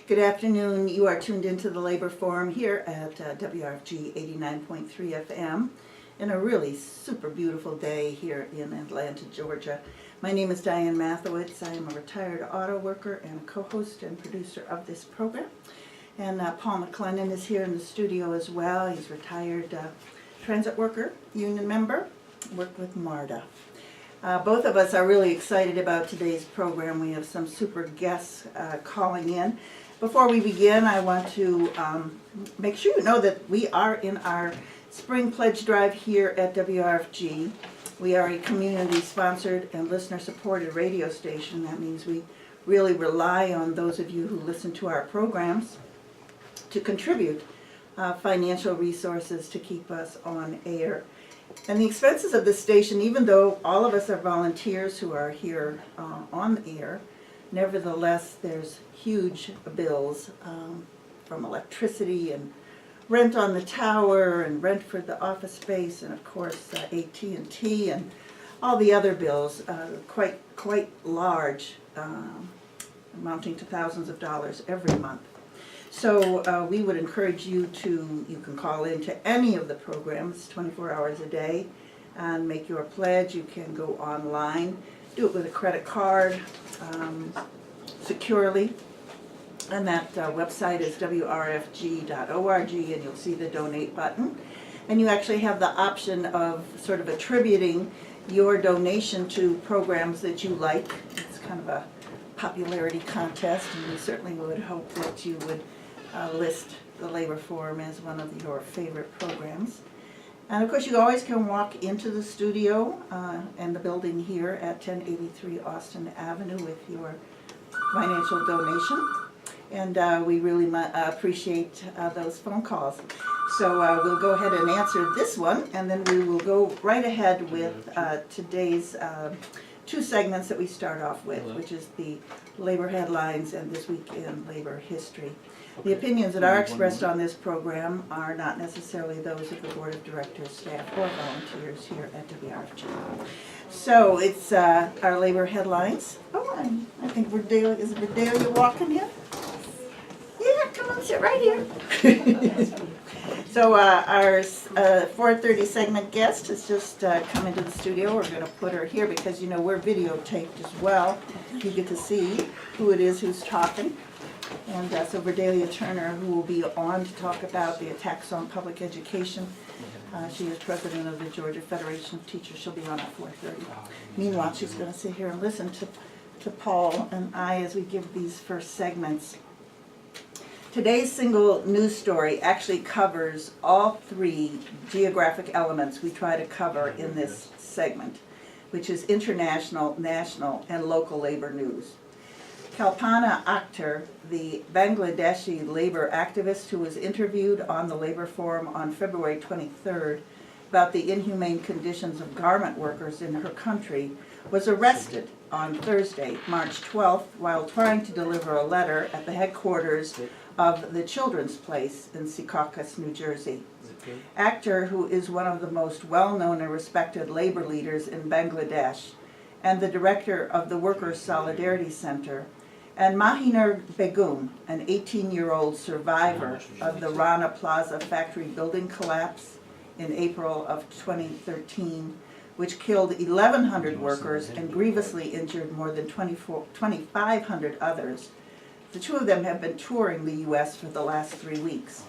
Good afternoon. You are tuned into the Labor Forum here at WRFG 89.3 FM in a really super beautiful day here in Atlanta, Georgia. My name is Diane Mathowitz. I am a retired auto worker and a co-host and producer of this program. And Paul McLennan is here in the studio as well. He's a retired transit worker, union member, worked with MARTA. Both of us are really excited about today's program. We have some super guests calling in. Before we begin, I want to make sure you know that we are in our Spring Pledge Drive here at WRFG. We are a community-sponsored and listener-supported radio station. That means we really rely on those of you who listen to our programs to contribute financial resources to keep us on air. And the expenses of this station, even though all of us are volunteers who are here on the air, nevertheless, there's huge bills from electricity and rent on the tower and rent for the office space and, of course, AT&T and all the other bills, quite large, amounting to thousands of dollars every month. So we would encourage you can call into any of the programs 24 hours a day and make your pledge. You can go online, do it with a credit card, securely, and that website is wrfg.org, and you'll see the donate button. And you actually have the option of sort of attributing your donation to programs that you like. It's kind of a popularity contest, and we certainly would hope that you would list the Labor Forum as one of your favorite programs. And of course, you always can walk into the studio and the building here at 1083 Austin Avenue with your financial donation. And we really appreciate those phone calls. So we'll go ahead and answer this one, and then we will go right ahead with today's two segments that we start off with, which is the labor headlines and This Week in Labor History. The opinions that are expressed on this program are not necessarily those of the Board of Directors, staff, or volunteers here at WRFG. So it's our labor headlines. Oh, I think is Verdelia walking here? Yeah, come on, sit right here. So our 4:30 segment guest has just come into the studio. We're going to put her here because, you know, we're videotaped as well. You get to see who it is who's talking. And so Verdelia Turner, who will be on to talk about the attacks on public education. She is president of the Georgia Federation of Teachers. She'll be on at 4:30. Meanwhile, she's going to sit here and listen to Paul and I as we give these first segments. Today's single news story actually covers all three geographic elements we try to cover in this segment, which is international, national, and local labor news. Kalpana Akhtar, the Bangladeshi labor activist who was interviewed on the Labor Forum on February 23rd about the inhumane conditions of garment workers in her country, was arrested on Thursday, March 12th, while trying to deliver a letter at the headquarters of the Children's Place in Secaucus, New Jersey. Akhtar, who is one of the most well-known and respected labor leaders in Bangladesh and the director of the Workers' Solidarity Center, and Mahinur Begum, an 18-year-old survivor of the Rana Plaza factory building collapse in April of 2013, which killed 1,100 workers and grievously injured more than 2,500 others. The two of them have been touring the U.S. for the last 3 weeks.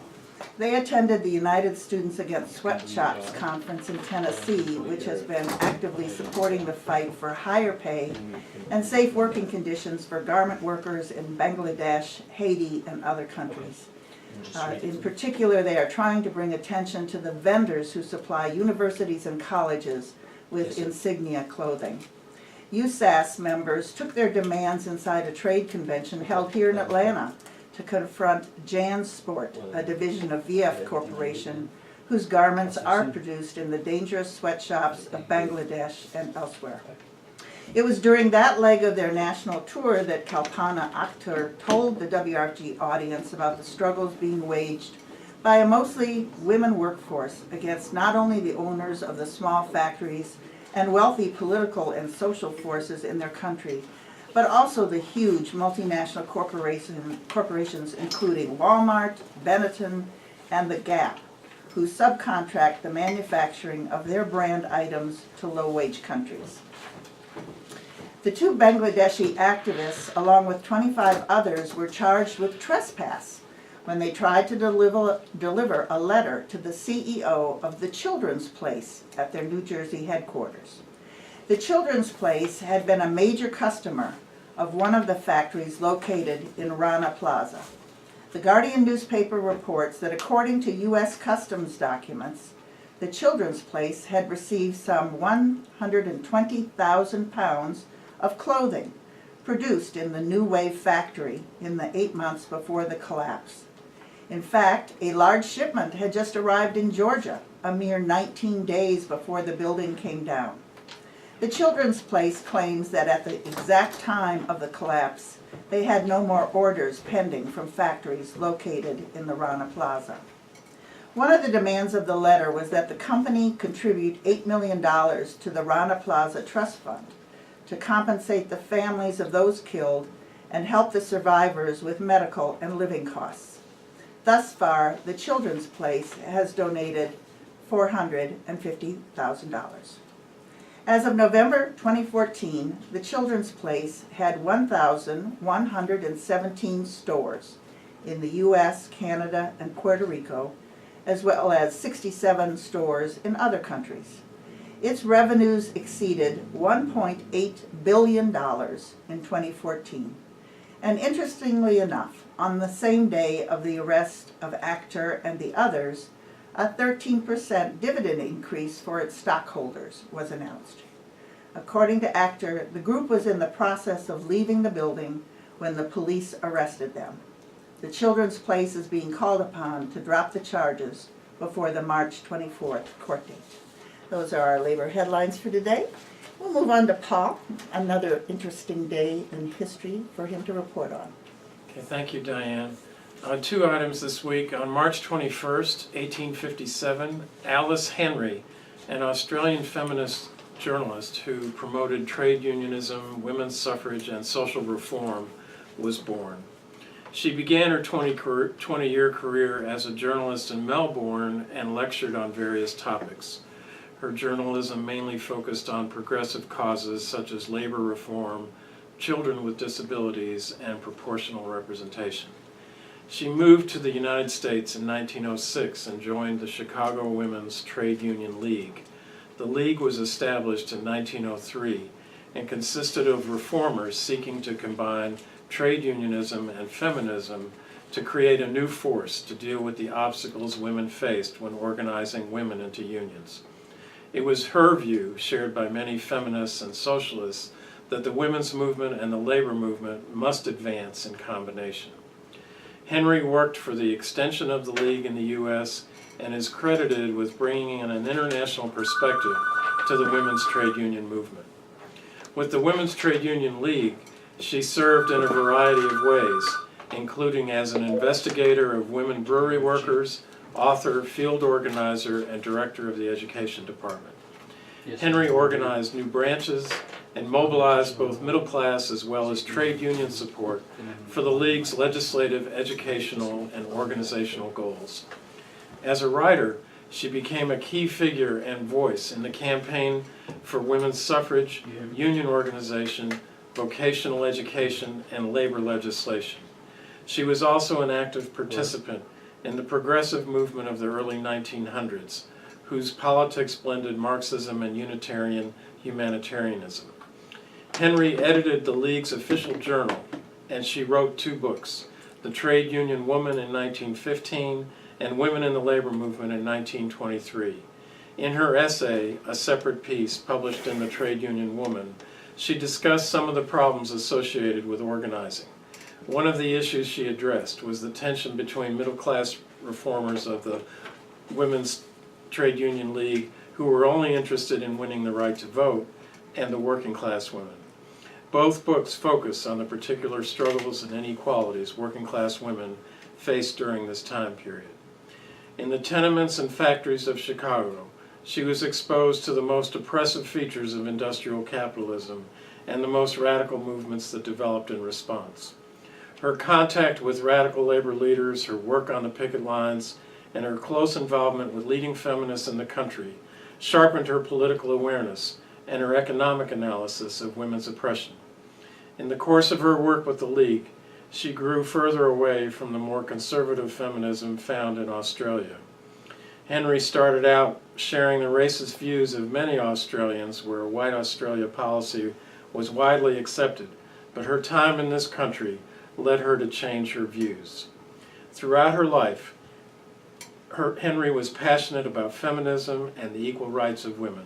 They attended the United Students Against Sweatshops conference in Tennessee, which has been actively supporting the fight for higher pay and safe working conditions for garment workers in Bangladesh, Haiti, and other countries. In particular, they are trying to bring attention to the vendors who supply universities and colleges with insignia clothing. USAS members took their demands inside a trade convention held here in Atlanta to confront JanSport, a division of VF Corporation, whose garments are produced in the dangerous sweatshops of Bangladesh and elsewhere. It was during that leg of their national tour that Kalpana Akhtar told the WRFG audience about the struggles being waged by a mostly women workforce against not only the owners of the small factories and wealthy political and social forces in their country, but also the huge multinational corporations including Walmart, Benetton, and the Gap, who subcontract the manufacturing of their brand items to low-wage countries. The two Bangladeshi activists, along with 25 others, were charged with trespass when they tried to deliver a letter to the CEO of the Children's Place at their New Jersey headquarters. The Children's Place had been a major customer of one of the factories located in Rana Plaza. The Guardian newspaper reports that according to U.S. Customs documents, the Children's Place had received some 120,000 pounds of clothing produced in the New Wave factory in the 8 months before the collapse. In fact, a large shipment had just arrived in Georgia a mere 19 days before the building came down. The Children's Place claims that at the exact time of the collapse, they had no more orders pending from factories located in the Rana Plaza. One of the demands of the letter was that the company contribute $8 million to the Rana Plaza Trust Fund to compensate the families of those killed and help the survivors with medical and living costs. Thus far, the Children's Place has donated $450,000. As of November 2014, the Children's Place had 1,117 stores in the U.S., Canada, and Puerto Rico, as well as 67 stores in other countries. Its revenues exceeded $1.8 billion in 2014. And interestingly enough, on the same day of the arrest of Actor and the others, a 13% dividend increase for its stockholders was announced. According to Actor, the group was in the process of leaving the building when the police arrested them. The Children's Place is being called upon to drop the charges before the March 24th court date. Those are our labor headlines for today. We'll move on to Paul, another interesting day in history for him to report on. Okay, thank you, Diane. Two items this week. On March 21st, 1857, Alice Henry, an Australian feminist journalist who promoted trade unionism, women's suffrage, and social reform, was born. She began her 20-year career as a journalist in Melbourne and lectured on various topics. Her journalism mainly focused on progressive causes such as labor reform, children with disabilities, and proportional representation. She moved to the United States in 1906 and joined the Chicago Women's Trade Union League. The League was established in 1903 and consisted of reformers seeking to combine trade unionism and feminism to create a new force to deal with the obstacles women faced when organizing women into unions. It was her view, shared by many feminists and socialists, that the women's movement and the labor movement must advance in combination. Henry worked for the extension of the League in the U.S. and is credited with bringing in an international perspective to the women's trade union movement. With the Women's Trade Union League, she served in a variety of ways, including as an investigator of women brewery workers, author, field organizer, and director of the education department. Henry organized new branches and mobilized both middle class as well as trade union support for the League's legislative, educational, and organizational goals. As a writer, she became a key figure and voice in the campaign for women's suffrage, union organization, vocational education, and labor legislation. She was also an active participant in the progressive movement of the early 1900s, whose politics blended Marxism and Unitarian humanitarianism. Henry edited the League's official journal, and she wrote 2 books, The Trade Union Woman in 1915 and Women in the Labor Movement in 1923. In her essay, A Separate Piece, published in The Trade Union Woman, she discussed some of the problems associated with organizing. One of the issues she addressed was the tension between middle-class reformers of the Women's Trade Union League who were only interested in winning the right to vote and the working-class women. Both books focus on the particular struggles and inequalities working-class women faced during this time period. In the tenements and factories of Chicago, she was exposed to the most oppressive features of industrial capitalism and the most radical movements that developed in response. Her contact with radical labor leaders, her work on the picket lines, and her close involvement with leading feminists in the country sharpened her political awareness and her economic analysis of women's oppression. In the course of her work with the League, she grew further away from the more conservative feminism found in Australia. Henry started out sharing the racist views of many Australians where white Australia policy was widely accepted, but her time in this country led her to change her views. Throughout her life, Henry was passionate about feminism and the equal rights of women.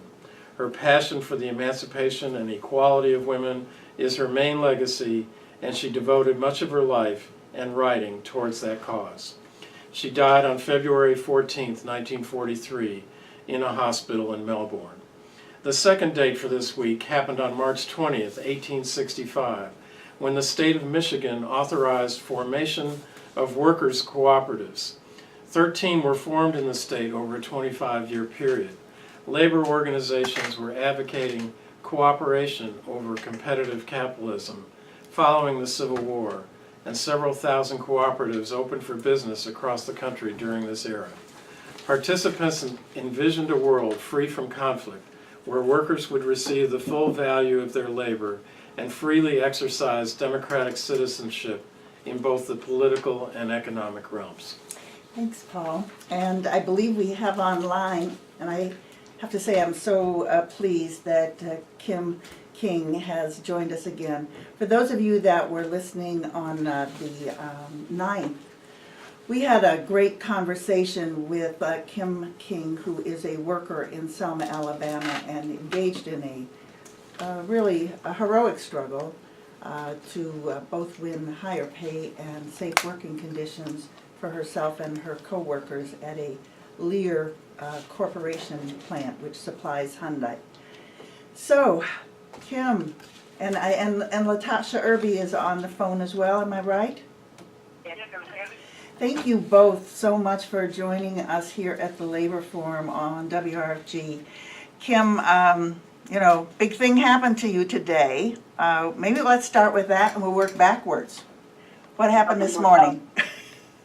Her passion for the emancipation and equality of women is her main legacy, and she devoted much of her life and writing towards that cause. She died on February 14, 1943, in a hospital in Melbourne. The second date for this week happened on March 20th, 1865, when the state of Michigan authorized formation of workers' cooperatives. 13 were formed in the state over a 25-year period. Labor organizations were advocating cooperation over competitive capitalism following the Civil War, and several thousand cooperatives opened for business across the country during this era. Participants envisioned a world free from conflict, where workers would receive the full value of their labor and freely exercise democratic citizenship in both the political and economic realms. Thanks, Paul. And I believe we have online, and I have to say I'm so pleased that Kim King has joined us again. For those of you that were listening on the 9th, we had a great conversation with Kim King, who is a worker in Selma, Alabama, and engaged in a really a heroic struggle to both win higher pay and safe working conditions for herself and her co-workers at a Lear corporation plant, which supplies Hyundai. So, Kim and Latasha Irby is on the phone as well. Am I right? Thank you both so much for joining us here at the Labor Forum on WRFG. Kim, you know, big thing happened to you today. Maybe let's start with that and we'll work backwards. What happened this morning?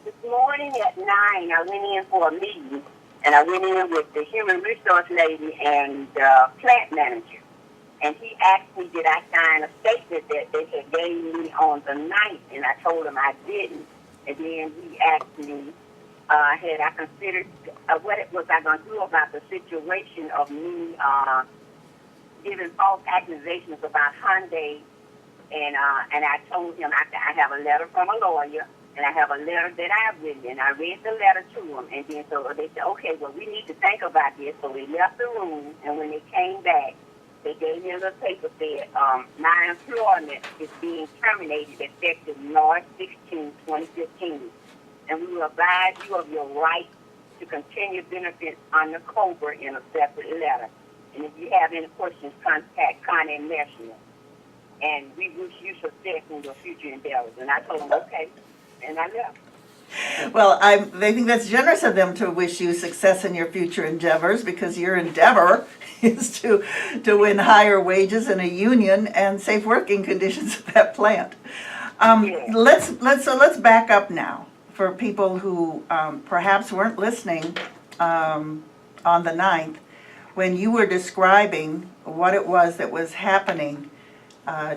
This morning at 9, I went in for a meeting, and I went in with the human resource lady and the plant manager. And he asked me, did I sign a statement that they had gave me on the 9th, and I told him I didn't. And then he asked me, had I considered what was I going to do about the situation of me giving false accusations about Hyundai. And I told him I have a letter from a lawyer, and I have a letter that I've written, and I read the letter to them. And then so they said, okay, well, we need to think about this. So we left the room, and when they came back, they gave me a little paper that said, my employment is being terminated effective March 16, 2015. And we will advise you of your right to continue benefits under COBRA in a separate letter. And if you have any questions, contact Connie National. And we wish you success in your future endeavors. And I told them, okay, and I left. Well, I think that's generous of them to wish you success in your future endeavors, because your endeavor is to win higher wages in a union and safe working conditions at that plant. Let's back up now for people who perhaps weren't listening on the 9th when you were describing what it was that was happening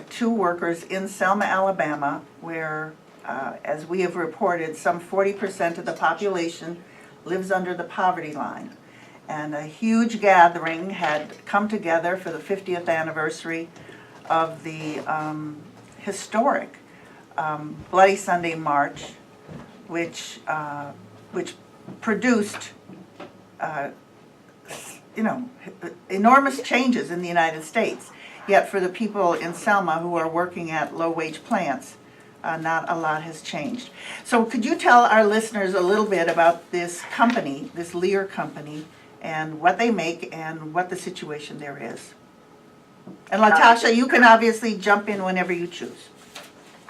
to workers in Selma, Alabama, where as we have reported, some 40% of the population lives under the poverty line. And a huge gathering had come together for the 50th anniversary of the historic Bloody Sunday March, which produced, enormous changes in the United States. Yet for the people in Selma who are working at low-wage plants, not a lot has changed. So could you tell our listeners a little bit about this company, this Lear company, and what they make and what the situation there is? And Latasha, you can obviously jump in whenever you choose.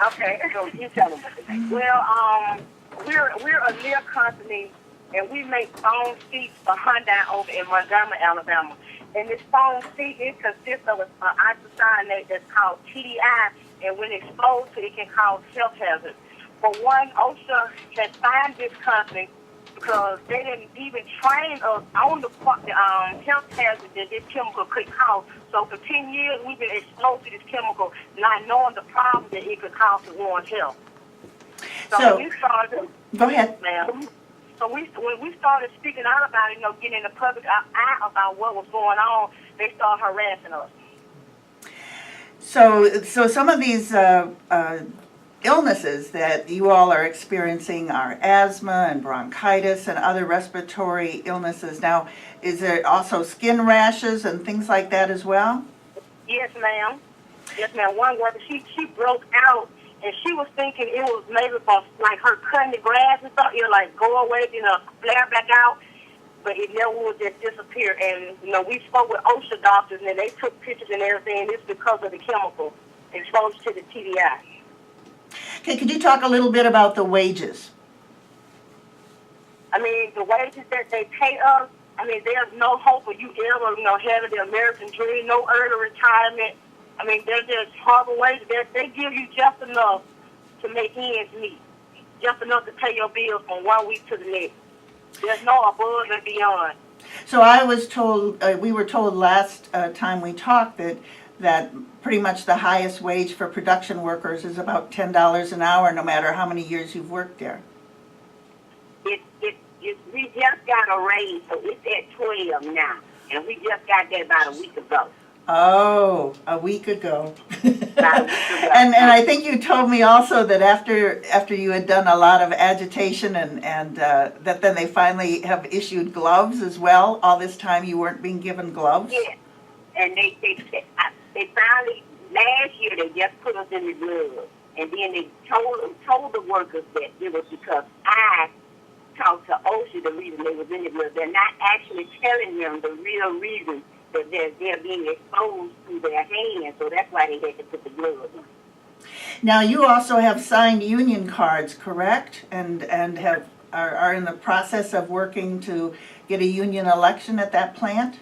Okay, so you tell them. Well, we're a Lear company and we make foam seats for Hyundai over in Montgomery, Alabama. And this foam seat, it consists of an isocyanate that's called TDI, and when exposed to it, can cause health hazards. For one, OSHA has fined this company because they didn't even train us on the health hazard that this chemical could cause. So for 10 years, we've been exposed to this chemical, not knowing the problem that it could cause to one's health. So when we started, go ahead. Ma'am. So when we started speaking out about it, getting in the public eye about what was going on, they started harassing us. So some of these illnesses that you all are experiencing are asthma and bronchitis and other respiratory illnesses. Now, is there also skin rashes and things like that as well? Yes, ma'am. Yes, ma'am. One woman, she broke out, and she was thinking it was maybe from like her cutting the grass and stuff. It'll like go away, flare back out, but it never would just disappear. And we spoke with OSHA doctors, and they took pictures and everything. It's because of the chemical exposed to the TDI. Okay, could you talk a little bit about the wages? I mean, the wages that they pay us, I mean, there's no hope of you ever, having the American dream, no early retirement. I mean, they're just horrible wages. They give you just enough to make ends meet, just enough to pay your bills from 1 week to the next. There's no above and beyond. So I was told, we were told last time we talked that pretty much the highest wage for production workers is about $10 an hour, no matter how many years you've worked there. We just got a raise, so it's at 12 now, and we just got that about a week ago. Oh, a week ago. About a week ago. And I think you told me also that after you had done a lot of agitation and that then they finally have issued gloves as well. All this time you weren't being given gloves? Yeah, and they finally, last year they just put us in the gloves, and then they told the workers that it was because I talked to OSHA the reason they was in the gloves. They're not actually telling them the real reason that they're being exposed to their hands, so that's why they had to put the gloves on. Now you also have signed union cards, correct? And are in the process of working to get a union election at that plant?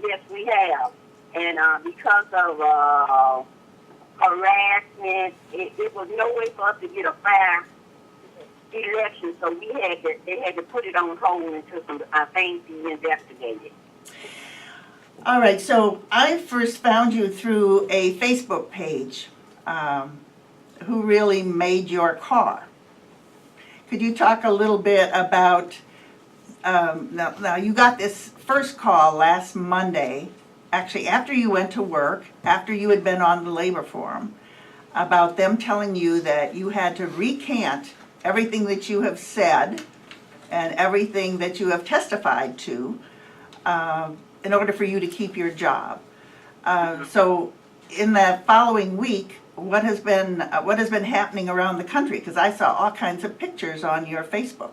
Yes, we have. And because of harassment, it was no way for us to get a fair election, so they had to put it on hold until some things be investigated. All right, so I first found you through a Facebook page, Who Really Made Your Car. Could you talk a little bit about, now you got this first call last Monday, actually after you went to work, after you had been on the labor forum, about them telling you that you had to recant everything that you have said and everything that you have testified to in order for you to keep your job. So in the following week, what has been happening around the country? Because I saw all kinds of pictures on your Facebook.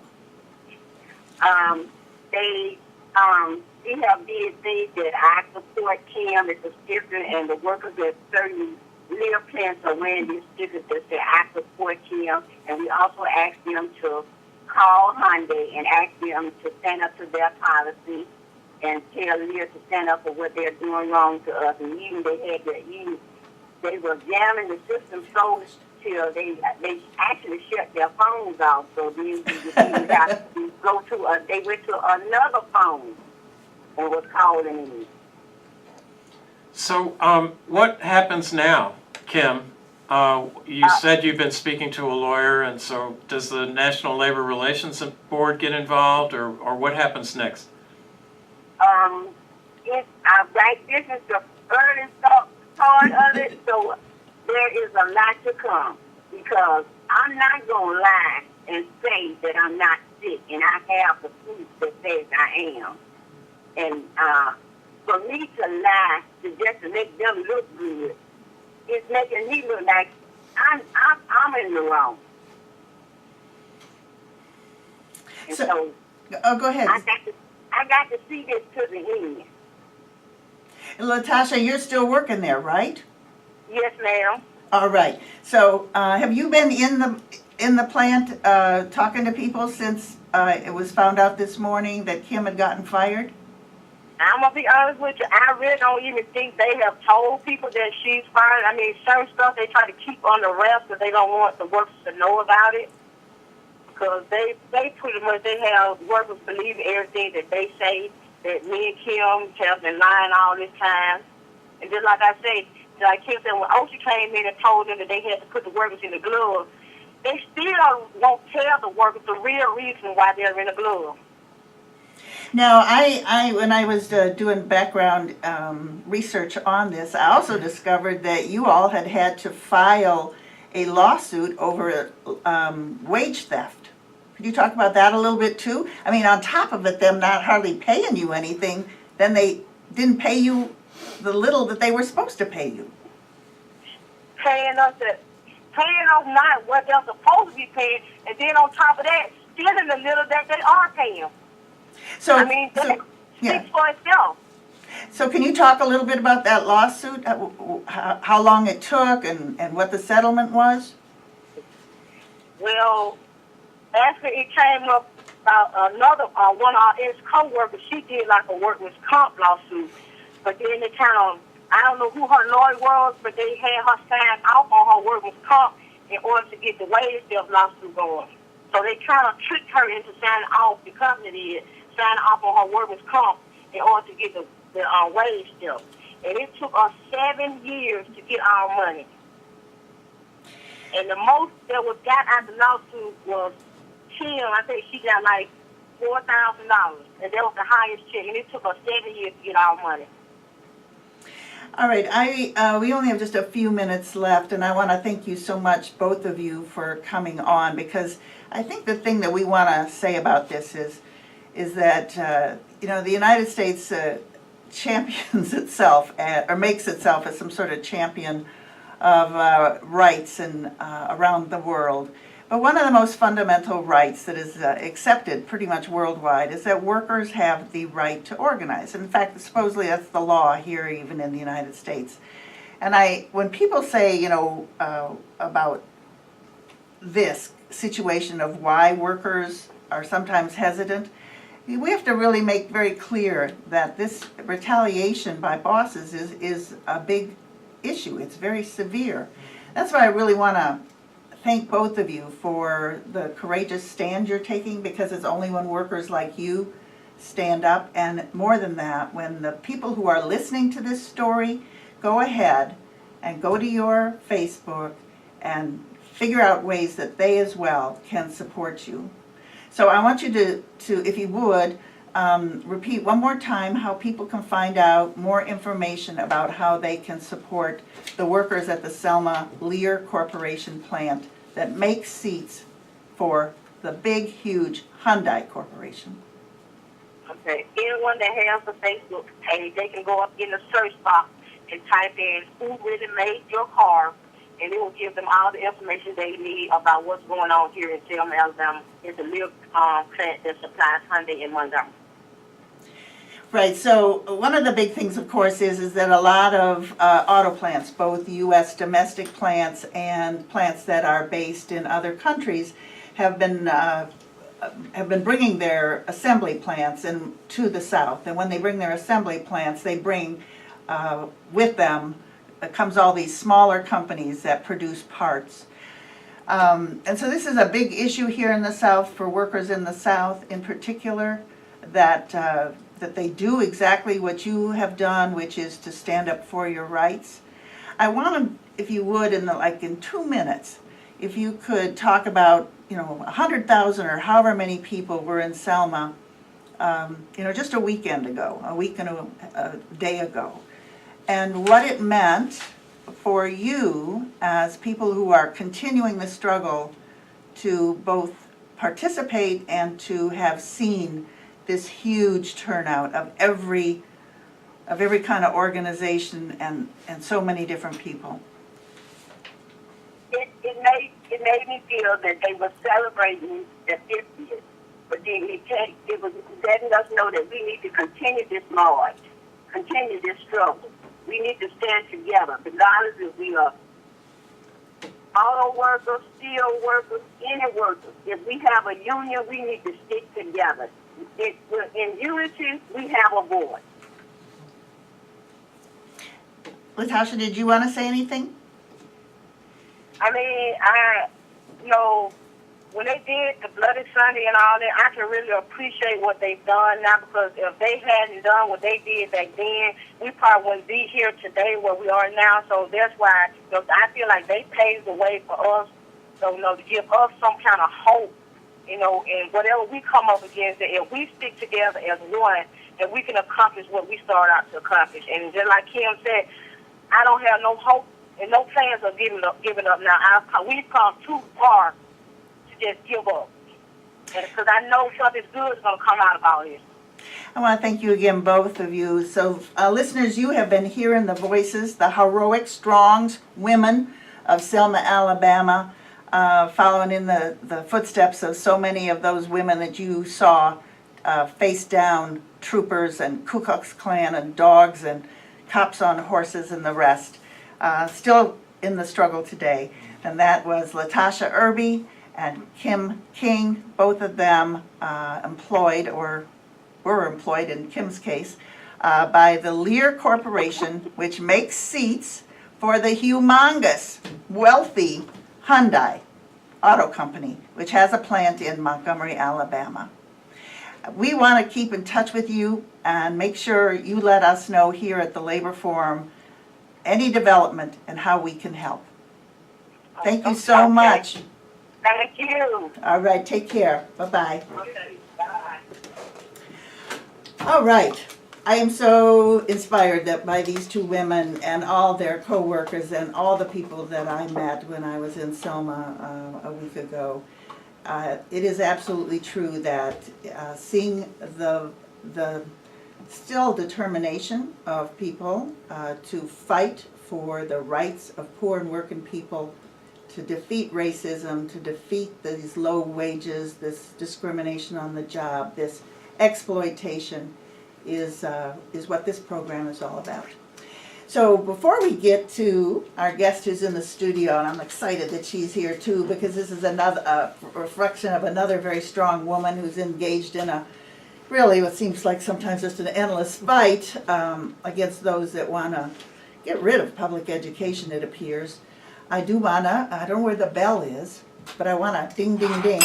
They have did things that I support Kim. It's a sticker, and the workers at certain Lear plants are wearing these stickers that say I support Kim. And we also asked them to call Hyundai and ask them to stand up to their policy and tell Lear to stand up for what they're doing wrong to us. And even they were jamming the system so till they actually shut their phones off. So then we got to go to they went to another phone and was calling me. So what happens now, Kim? You said you've been speaking to a lawyer, and so does the National Labor Relations Board get involved, or what happens next? This is the early part of it, so there is a lot to come, because I'm not going to lie and say that I'm not sick, and I have the proof that says I am. And for me to lie just to make them look good, it's making me look like I'm in the wrong. And so go ahead. I got to see this to the end. Latasha, you're still working there, right? Yes, ma'am. All right. So have you been in the plant talking to people since it was found out this morning that Kim had gotten fired? I'm gonna be honest with you. I really don't even think they have told people that she's fired. I mean, certain stuff they try to keep on the wraps because they don't want the workers to know about it. Because they pretty much they have workers believe everything that they say. That me and Kim have been lying all this time. And just like I say, like Kim said, when OSHA came in and told them that they had to put the workers in the gloves, they still won't tell the workers the real reason why they're in the gloves. Now, I when I was doing background research on this, I also discovered that you all had to file a lawsuit over wage theft. Could you talk about that a little bit too? I mean, on top of it, them not hardly paying you anything, then they didn't pay you the little that they were supposed to pay you. Paying us not what they're supposed to be paying, and then on top of that, stealing the little that they are paying. So, I mean, that speaks for itself. So can you talk a little bit about that lawsuit, how long it took and what the settlement was? Well, after it came up about another, one of our ex-co-workers, she did like a workers' comp lawsuit, but then they kind of, I don't know who her lawyer was, but they had her sign off on her workers' comp in order to get the wage theft lawsuit going. So they kind of tricked her into signing off, the company did, signing off on her workers' comp in order to get the wage theft. And it took us 7 years to get our money. And the most that was got out of the lawsuit was Kim. I think she got like $4,000, and that was the highest check. And it took us 7 years to get our money. All right, we only have just a few minutes left, and I want to thank you so much, both of you, for coming on, because I think the thing that we want to say about this is that the United States champions itself or makes itself as some sort of champion of rights and around the world. But one of the most fundamental rights that is accepted pretty much worldwide is that workers have the right to organize. In fact, supposedly that's the law here, even in the United States. And when people say, about this situation of why workers are sometimes hesitant, we have to really make very clear that this retaliation by bosses is a big issue. It's very severe. That's why I really want to thank both of you for the courageous stand you're taking, because it's only when workers like you stand up, and more than that, when the people who are listening to this story go ahead and go to your Facebook and figure out ways that they as well can support you. So I want you to if you would, repeat one more time how people can find out more information about how they can support the workers at the Selma Lear Corporation plant that makes seats for the big, huge Hyundai Corporation. Okay, anyone that has a Facebook page, they can go up in the search box and type in who really made your car, and it will give them all the information they need about what's going on here in Selma, Alabama. It's a Lear plant that supplies Hyundai in Montgomery. Right, so one of the big things, of course, is that a lot of auto plants, both U.S. domestic plants and plants that are based in other countries, have been bringing their assembly plants to the South. And when they bring their assembly plants, they bring with them comes all these smaller companies that produce parts. And so this is a big issue here in the South for workers in the South in particular, that they do exactly what you have done, which is to stand up for your rights. I want to, if you would, in 2 minutes, if you could talk about, 100,000 or however many people were in Selma, just a week and a day ago, and what it meant for you as people who are continuing the struggle to both participate and to have seen this huge turnout of every kind of organization and so many different people. It made me feel that they were celebrating the 50th, but then it was letting us know that we need to continue this march, continue this struggle. We need to stand together, regardless if we are auto workers, steel workers, any workers. If we have a union, we need to stick together. In unity, we have a voice. Latasha, did you want to say anything? I mean, when they did the Bloody Sunday and all that, I can really appreciate what they've done now, because if they hadn't done what they did back then, we probably wouldn't be here today where we are now. So that's why I feel like they paved the way for us, to give us some kind of hope, and whatever we come up against, that if we stick together as one, that we can accomplish what we started out to accomplish. And just like Kim said, I don't have no hope and no plans of giving up now. We've come too far to just give up. Because I know something good is going to come out of all this. I want to thank you again, both of you. So, listeners, you have been hearing the voices, the heroic, strong women of Selma, Alabama, following in the footsteps of so many of those women that you saw face down troopers and Ku Klux Klan and dogs and cops on horses and the rest, still in the struggle today. And that was Latasha Irby and Kim King, both of them employed, or were employed in Kim's case, by the Lear Corporation, which makes seats for the humongous, wealthy Hyundai Auto Company, which has a plant in Montgomery, Alabama. We want to keep in touch with you and make sure you let us know here at the Labor Forum any development and how we can help. Thank you so much. Thank you. All right, take care. Bye-bye. Okay, bye. All right. I am so inspired that by these two women and all their co-workers and all the people that I met when I was in Selma a week ago. It is absolutely true that seeing the still determination of people to fight for the rights of poor and working people, to defeat racism, to defeat these low wages, this discrimination on the job, this exploitation is what this program is all about. So before we get to our guest who's in the studio, and I'm excited that she's here too, because this is another reflection of another very strong woman who's engaged in a really what seems like sometimes just an endless fight against those that want to get rid of public education, it appears. I don't know where the bell is, but I want to ding, ding, ding.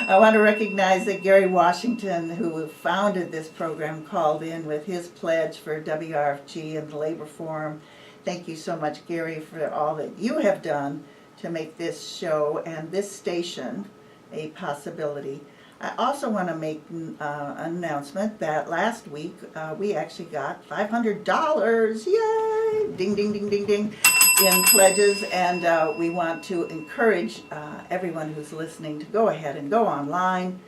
I want to recognize that Gary Washington, who founded this program, called in with his pledge for WRFG and the Labor Forum. Thank you so much, Gary, for all that you have done to make this show and this station a possibility. I also want to make an announcement that last week we actually got $500, yay, ding, ding, ding, ding, ding, in pledges, and we want to encourage everyone who's listening to go ahead and go online,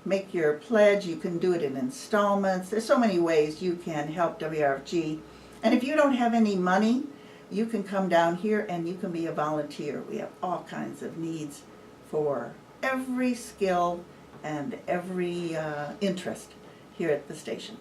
make your pledge. You can do it in installments. There's so many ways you can help WRFG. And if you don't have any money, you can come down here and you can be a volunteer. We have all kinds of needs for every skill and every interest here at the station.